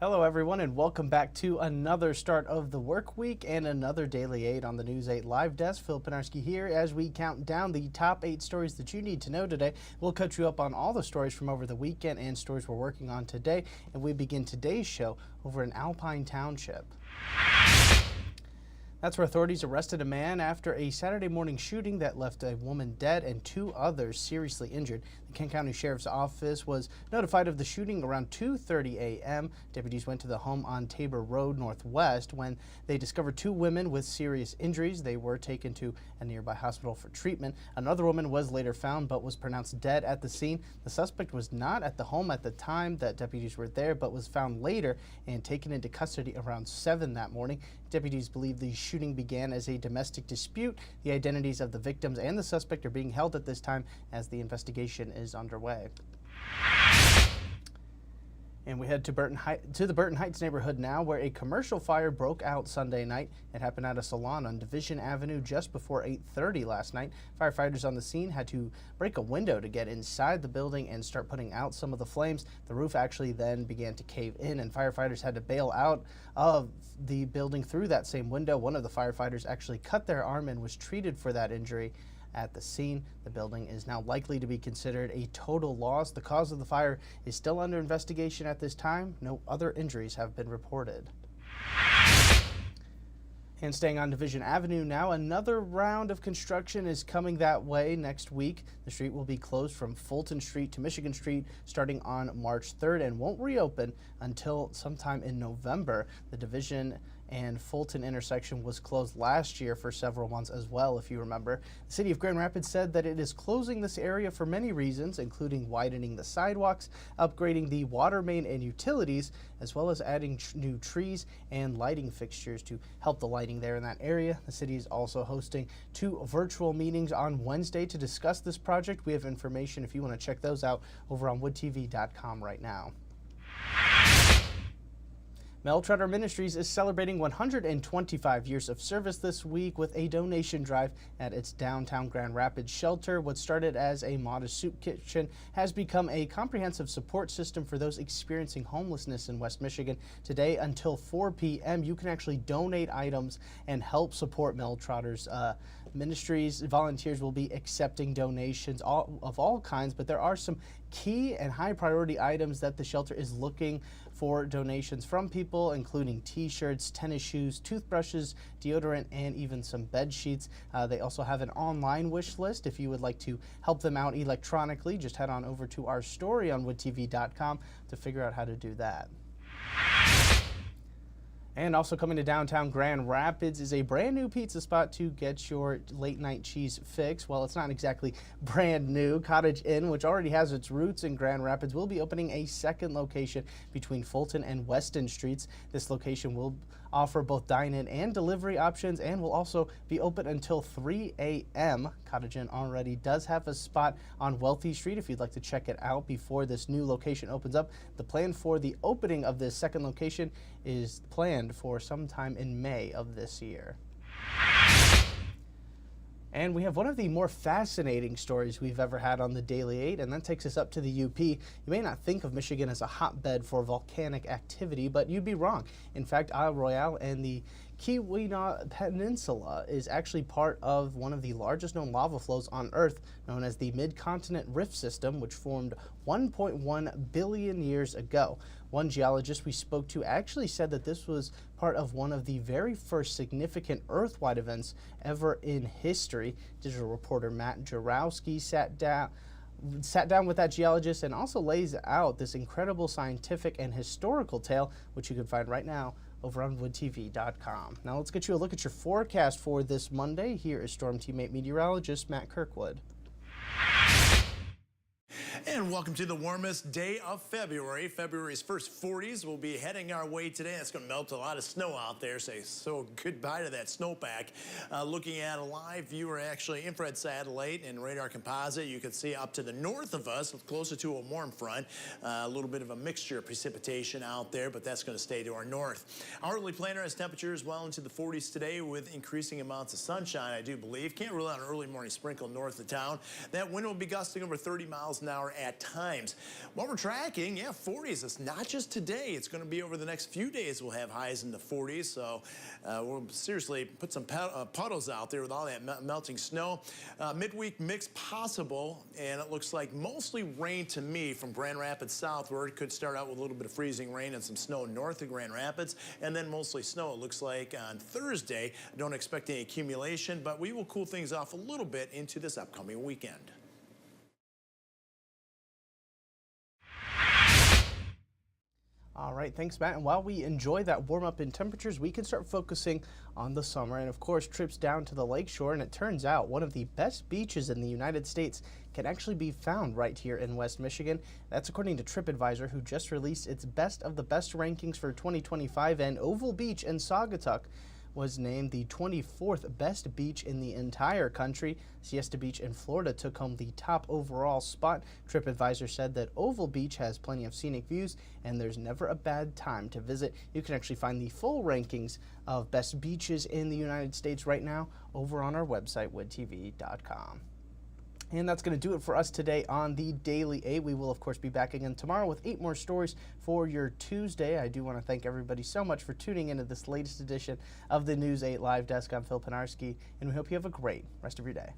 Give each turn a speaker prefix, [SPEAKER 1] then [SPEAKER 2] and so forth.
[SPEAKER 1] Hello everyone and welcome back to another start of the work week and another Daily 8 on the News 8 Live Desk. Phil Pinarski here as we count down the top 8 stories that you need to know today. We'll catch you up on all the stories from over the weekend and stories we're working on today. And we begin today's show over in Alpine Township. That's where authorities arrested a man after a Saturday morning shooting that left a woman dead and 2 others seriously injured. The Kent County Sheriff's Office was notified of the shooting around 2:30 a.m. Deputies went to the home on Tabor Road Northwest when they discovered 2 women with serious injuries. They were taken to a nearby hospital for treatment. Another woman was later found but was pronounced dead at the scene. The suspect was not at the home at the time that deputies were there but was found later and taken into custody around 7 that morning. Deputies believe the shooting began as a domestic dispute. The identities of the victims and the suspect are being held at this time as the investigation is underway. And we head to the Burton Heights neighborhood now, where a commercial fire broke out Sunday night. It happened at a salon on Division Avenue just before 8:30 last night. Firefighters on the scene had to break a window to get inside the building and start putting out some of the flames. The roof actually then began to cave in, and firefighters had to bail out of the building through that same window. One of the firefighters actually cut their arm and was treated for that injury at the scene. The building is now likely to be considered a total loss. The cause of the fire is still under investigation at this time. No other injuries have been reported. And staying on Division Avenue now, another round of construction is coming that way next week. The street will be closed from Fulton Street to Michigan Street starting on March 3rd and won't reopen until sometime in November. The Division and Fulton intersection was closed last year for several months as well, if you remember. The city of Grand Rapids said that it is closing this area for many reasons, including widening the sidewalks, upgrading the water main and utilities, as well as adding new trees and lighting fixtures to help the lighting there in that area. The city is also hosting 2 virtual meetings on Wednesday to discuss this project. We have information if you want to check those out over on woodtv.com right now. Mel Trotter Ministries is celebrating 125 years of service this week with a donation drive at its downtown Grand Rapids shelter. What started as a modest soup kitchen has become a comprehensive support system for those experiencing homelessness in West Michigan. Today until 4 p.m. you can actually donate items and help support Mel Trotter's ministries. Volunteers will be accepting donations of all kinds, but there are some key and high priority items that the shelter is looking for donations from people, including t-shirts, tennis shoes, toothbrushes, deodorant, and even some bed sheets. They also have an online wish list. If you would like to help them out electronically, just head on over to our story on woodtv.com to figure out how to do that. And also coming to downtown Grand Rapids is a brand new pizza spot to get your late night cheese fix. Well, it's not exactly brand new. Cottage Inn, which already has its roots in Grand Rapids, will be opening a second location between Fulton and Weston Streets. This location will offer both dine-in and delivery options and will also be open until 3 a.m. Cottage Inn already does have a spot on Wealthy Street if you'd like to check it out before this new location opens up. The plan for the opening of this second location is planned for sometime in May of this year. And we have one of the more fascinating stories we've ever had on the Daily 8, and that takes us up to the UP. You may not think of Michigan as a hotbed for volcanic activity, but you'd be wrong. In fact, Isle Royale and the Keweenaw Peninsula is actually part of one of the largest known lava flows on Earth, known as the Mid-Continent Rift System, which formed 1.1 billion years ago. One geologist we spoke to actually said that this was part of one of the very first significant Earth-wide events ever in history. Digital reporter Matt Jarowski sat down with that geologist and also lays out this incredible scientific and historical tale, which you can find right now over on woodtv.com. Now let's get you a look at your forecast for this Monday. Here is Storm Teammate meteorologist Matt Kirkwood.
[SPEAKER 2] And welcome to the warmest day of February. February's first 40s will be heading our way today. It's going to melt a lot of snow out there. So goodbye to that snowpack. Looking at a live view, or actually infrared satellite and radar composite, you can see up to the north of us, closer to a warm front, a little bit of a mixture of precipitation out there, but that's going to stay to our north. Hourly planner has temperatures well into the 40s today with increasing amounts of sunshine, I do believe. Can't rule out an early morning sprinkle north of town. That wind will be gusting over 30 miles an hour shower at times. What we're tracking, 40s. It's not just today. It's going to be over the next few days. We'll have highs in the 40s. So we'll seriously put some puddles out there with all that melting snow. Midweek mix possible, and it looks like mostly rain to me from Grand Rapids southward. Could start out with a little bit of freezing rain and some snow north of Grand Rapids, and then mostly snow, it looks like, on Thursday. I don't expect any accumulation, but we will cool things off a little bit into this upcoming weekend.
[SPEAKER 1] All right, thanks, Matt. And while we enjoy that warm up in temperatures, we can start focusing on the summer and, of course, trips down to the lakeshore. And it turns out one of the best beaches in the United States can actually be found right here in West Michigan. That's according to TripAdvisor, who just released its best of the best rankings for 2025. And Oval Beach in Saugatuck was named the 24th best beach in the entire country. Siesta Beach in Florida took home the top overall spot. TripAdvisor said that Oval Beach has plenty of scenic views and there's never a bad time to visit. You can actually find the full rankings of best beaches in the United States right now over on our website, woodtv.com. And that's going to do it for us today on the Daily 8. We will, of course, be back again tomorrow with 8 more stories for your Tuesday. I do want to thank everybody so much for tuning into this latest edition of the News 8 Live Desk. I'm Phil Pinarski, and we hope you have a great rest of your day.